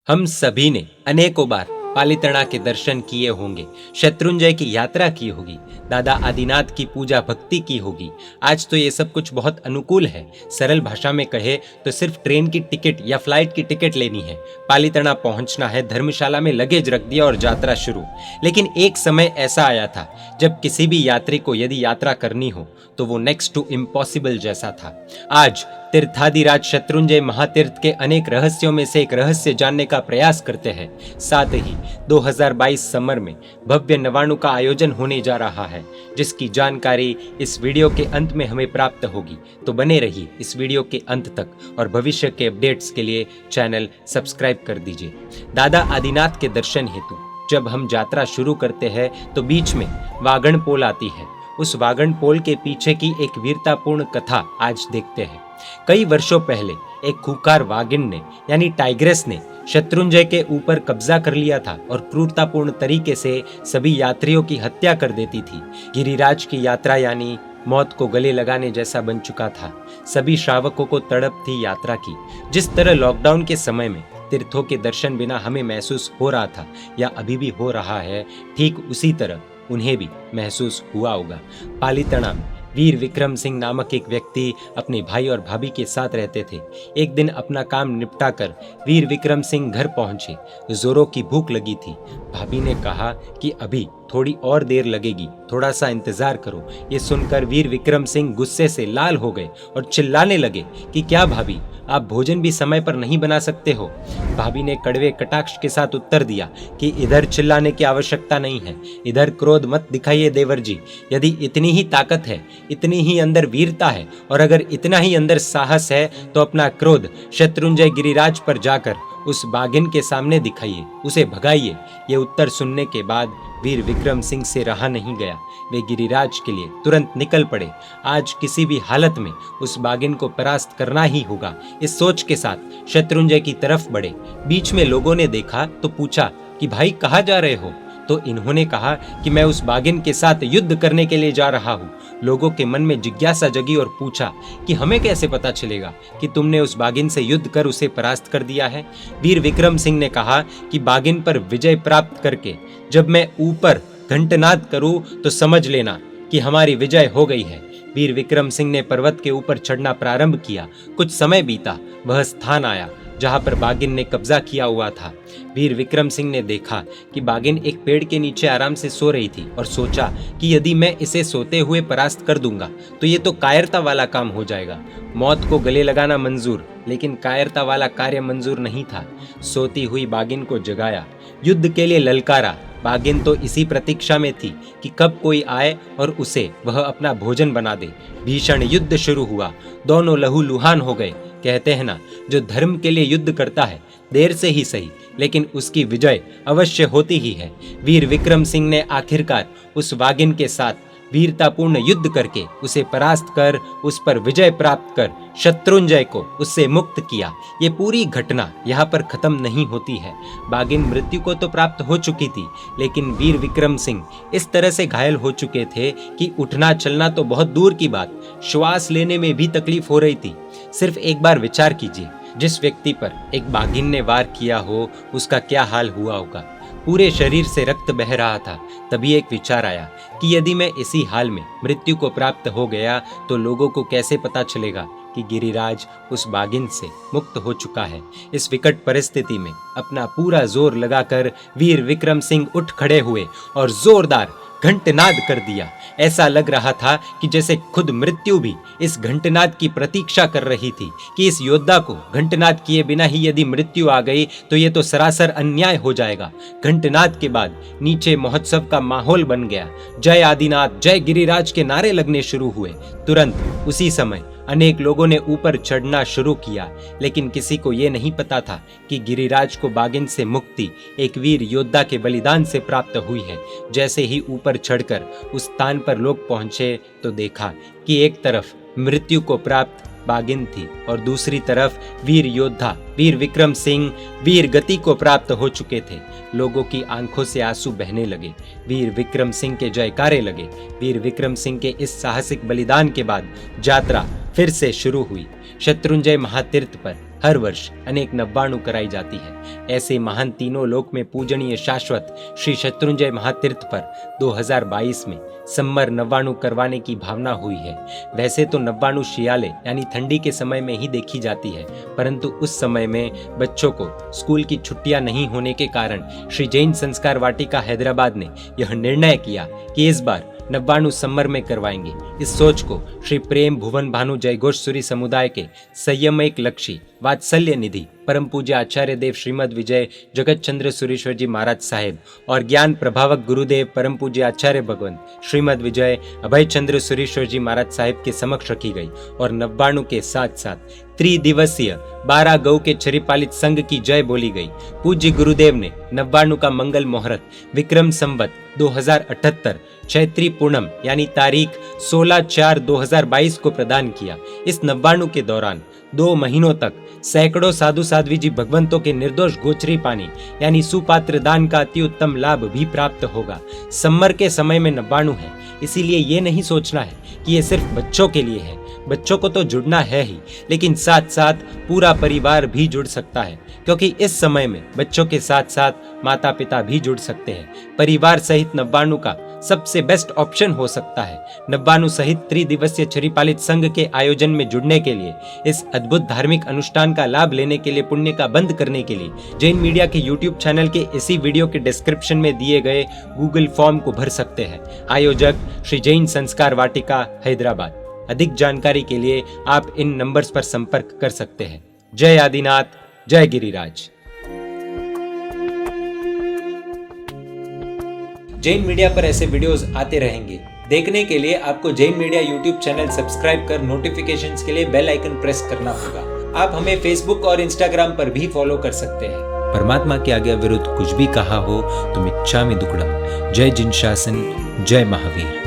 हम सभी ने अनेकों बार पालीताना के दर्शन किए होंगे, शत्रुंजय की यात्रा की होगी, दादा आदिनाथ की पूजा भक्ति की होगी। आज तो ये सब कुछ बहुत अनुकूल है। सरल भाषा में कहे तो सिर्फ ट्रेन की टिकट या फ्लाइट की टिकट लेनी है, पालीताना पहुंचना है, धर्मशाला में लगेज रख दिया और यात्रा शुरू। लेकिन एक समय ऐसा आया था जब किसी भी यात्री को यदि यात्रा करनी हो तो वो नेक्स्ट टू इम्पॉसिबल जैसा था। आज तीर्थादिराज शत्रुंजय महातीर्थ के अनेक रहस्यों में से एक रहस्य जानने का प्रयास करते हैं। साथ ही 2022 समर में भव्य नवाणु का आयोजन होने जा रहा है, जिसकी जानकारी इस वीडियो के अंत में हमें प्राप्त होगी। तो बने रहिए इस वीडियो के अंत तक और भविष्य के अपडेट्स के लिए चैनल सब्सक्राइब कर दीजिए। दादा आदिनाथ के दर्शन हेतु जब हम यात्रा शुरू करते हैं तो बीच में वागण पोल आती है। उस वागण पोल के पीछे की एक वीरतापूर्ण कथा आज देखते हैं। कई वर्षों पहले एक खूंखार वागिन ने यानी टाइग्रेस ने शत्रुंजय के ऊपर कब्जा कर लिया था और क्रूरतापूर्ण तरीके से सभी यात्रियों की हत्या कर देती थी। गिरिराज की यात्रा यानी मौत को गले लगाने जैसा बन चुका था। सभी श्रावकों को तड़प थी यात्रा की। जिस तरह लॉकडाउन के समय में तीर्थों के दर्शन बिना हमें महसूस हो रहा था या अभी भी हो रहा है, ठीक उसी तरह उन्हें भी महसूस हुआ होगा। पालीताना में वीर विक्रम सिंह नामक एक व्यक्ति अपने भाई और भाभी के साथ रहते थे। एक दिन अपना काम निपटाकर वीर विक्रम सिंह घर पहुंचे। जोरों की भूख लगी थी। भाभी ने कहा कि अभी थोड़ी और देर लगेगी, थोड़ा सा इंतजार करो। ये सुनकर वीर विक्रम सिंह गुस्से से लाल हो गए और चिल्लाने लगे कि क्या भाभी, आप भोजन भी समय पर नहीं बना सकते हो? भाभी ने कड़वे कटाक्ष के साथ उत्तर दिया कि इधर चिल्लाने की आवश्यकता नहीं है, इधर क्रोध मत दिखाइए देवर जी। यदि इतनी ही ताकत है, इतनी ही अंदर वीरता है और अगर इतना ही अंदर साहस है तो अपना क्रोध शत्रुंजय गिरिराज पर जाकर उस बागिन के सामने दिखाइए, उसे भगाइए। ये उत्तर सुनने के बाद वीर विक्रम सिंह से रहा नहीं गया। वे गिरिराज के लिए तुरंत निकल पड़े। आज किसी भी हालत में उस बागिन को परास्त करना ही होगा। इस सोच के साथ शत्रुंजय की तरफ बढ़े। बीच में लोगों ने देखा तो पूछा कि भाई कहाँ जा रहे हो? तो इन्होंने कहा कि मैं उस बागिन के साथ युद्ध करने के लिए जा रहा हूँ। लोगों के मन में जिज्ञासा जगी और पूछा कि हमें कैसे पता चलेगा कि तुमने उस बागिन से युद्ध कर उसे परास्त कर दिया है? वीर विक्रम सिंह ने कहा कि बागिन पर विजय प्राप्त करके जब मैं ऊपर घंटनाद करूं तो समझ लेना कि हमारी विजय हो गई है। वीर विक्रम सिंह ने पर्वत के ऊपर चढ़ना प्रारंभ किया। कुछ समय बीता, वह स्थान आया जहां पर बागिन ने कब्जा किया हुआ था। वीर विक्रम सिंह ने देखा कि बागिन एक पेड़ के नीचे आराम से सो रही थी और सोचा कि यदि मैं इसे सोते हुए परास्त कर दूंगा तो ये तो कायरता वाला काम हो जाएगा। मौत को गले लगाना मंजूर, लेकिन कायरता वाला कार्य मंजूर नहीं था। सोती हुई बागिन को जगाया, युद्ध के लिए ललकारा। बागिन तो इसी प्रतीक्षा में थी कि कब कोई आए और उसे वह अपना भोजन बना दे। भीषण युद्ध शुरू हुआ। दोनों लहूलुहान हो गए। कहते हैं ना, जो धर्म के लिए युद्ध करता है देर से ही सही लेकिन उसकी विजय अवश्य होती ही है। वीर विक्रम सिंह ने आखिरकार उस वागिन के साथ वीरतापूर्ण युद्ध करके उसे परास्त कर उस पर विजय प्राप्त कर शत्रुंजय को उससे मुक्त किया। ये पूरी घटना यहाँ पर खत्म नहीं होती है। बागिन मृत्यु को तो प्राप्त हो चुकी थी, लेकिन वीर विक्रम सिंह इस तरह से घायल हो चुके थे कि उठना चलना तो बहुत दूर की बात, श्वास लेने में भी तकलीफ हो रही थी। सिर्फ एक बार विचार कीजिए, जिस व्यक्ति पर एक बागिन ने वार किया हो उसका क्या हाल हुआ होगा। पूरे शरीर से रक्त बह रहा था। तभी एक विचार आया कि यदि मैं इसी हाल में मृत्यु को प्राप्त हो गया तो लोगों को कैसे पता चलेगा कि गिरिराज उस बागिन से मुक्त हो चुका है। इस विकट परिस्थिति में अपना पूरा जोर लगाकर वीर विक्रम सिंह उठ खड़े हुए और जोरदार घंटनाद कर दिया। ऐसा लग रहा था कि जैसे खुद मृत्यु भी इस घंटनाद की प्रतीक्षा कर रही थी कि इस योद्धा को घंटनाद किए बिना ही यदि मृत्यु आ गई तो ये तो सरासर अन्याय हो जाएगा। घंटनाद के बाद नीचे महोत्सव का माहौल बन गया। जय आदिनाथ, जय गिरिराज के नारे लगने शुरू हुए। तुरंत उसी समय अनेक लोगों ने ऊपर चढ़ना शुरू किया, लेकिन किसी को ये नहीं पता था कि गिरिराज को बागिन से मुक्ति एक वीर योद्धा के बलिदान से प्राप्त हुई है। जैसे ही ऊपर चढ़कर उस स्थान पर लोग पहुंचे तो देखा कि एक तरफ मृत्यु को प्राप्त बागिन थी और दूसरी तरफ वीर योद्धा वीर विक्रम सिंह वीर गति को प्राप्त हो चुके थे। लोगों की आंखों से आंसू बहने लगे। वीर विक्रम सिंह के जयकारे लगे। वीर विक्रम सिंह के इस साहसिक बलिदान के बाद यात्रा फिर से शुरू हुई। शत्रुंजय महातीर्थ पर हर वर्ष अनेक नव्वाणु कराई जाती है। ऐसे महान तीनों लोक में पूजनीय शाश्वत श्री शत्रुंजय महातीर्थ पर 2022 में सम्मर नव्वाणु करवाने की भावना हुई है। वैसे तो नव्वाणु शियाले यानी ठंडी के समय में ही देखी जाती है, परंतु उस समय में बच्चों को स्कूल की छुट्टियां नहीं होने के कारण श्री जैन संस्कार वाटिका हैदराबाद ने यह निर्णय किया कि इस बार नव्वाणु सम्मर में करवाएंगे। इस सोच को श्री प्रेम भुवन भानु जयघोष सूरी समुदाय के संयमिक लक्ष्य वात्सल्य निधि परम पूज्य आचार्य देव श्रीमद विजय जगत चंद्र सुरेश्वर जी महाराज साहेब और ज्ञान प्रभावक गुरुदेव परम पूज्य आचार्य भगवंत श्रीमद विजय अभय चंद्र सुरेश्वर जी महाराज साहेब के समक्ष रखी गई और नव्वाणु के साथ साथ त्रिदिवसीय 12 गौ के चरिपालित संघ की जय बोली गई। पूज्य गुरुदेव ने नव्वाणु का मंगल मुहूर्त विक्रम संवत 2078 चैत्री पूर्णम यानी तारीख 16/4/2022 को प्रदान किया। इस नव्वाणु के दौरान 2 महीनों तक सैकड़ों साधु साध्वी जी भगवंतों के निर्दोष गोचरी पानी यानी सुपात्र दान का अति उत्तम लाभ भी प्राप्त होगा। सम्मर के समय में नव्वाणु है, इसीलिए ये नहीं सोचना है कि ये सिर्फ बच्चों के लिए है। बच्चों को तो जुड़ना है ही, लेकिन साथ साथ पूरा परिवार भी जुड़ सकता है, क्योंकि इस समय में बच्चों के साथ साथ माता पिता भी जुड़ सकते हैं। परिवार सहित नव्वाणु का सबसे बेस्ट ऑप्शन हो सकता है। नव्वाणु सहित त्रिदिवसीय चरिपालित संघ के आयोजन में जुड़ने के लिए, इस अद्भुत धार्मिक अनुष्ठान का लाभ लेने के लिए, पुण्य का बंद करने के लिए जैन मीडिया के यूट्यूब चैनल के इसी वीडियो के डिस्क्रिप्शन में दिए गए गूगल फॉर्म को भर सकते हैं। आयोजक श्री जैन संस्कार वाटिका हैदराबाद। अधिक जानकारी के लिए आप इन नंबर्स पर संपर्क कर सकते हैं। जय आदिनाथ, जय गिरिराज। जैन मीडिया पर ऐसे वीडियोस आते रहेंगे। देखने के लिए आपको Jain media YouTube channel subscribe कर नोटिफिकेशंस के लिए बेल आइकन प्रेस करना होगा। आप हमें फेसबुक और इंस्टाग्राम पर भी फॉलो कर सकते हैं। परमात्मा के आज्ञा विरुद्ध कुछ भी कहा हो तो मिच्छामि दुक्कडम। जय जिन शासन, जय महावीर।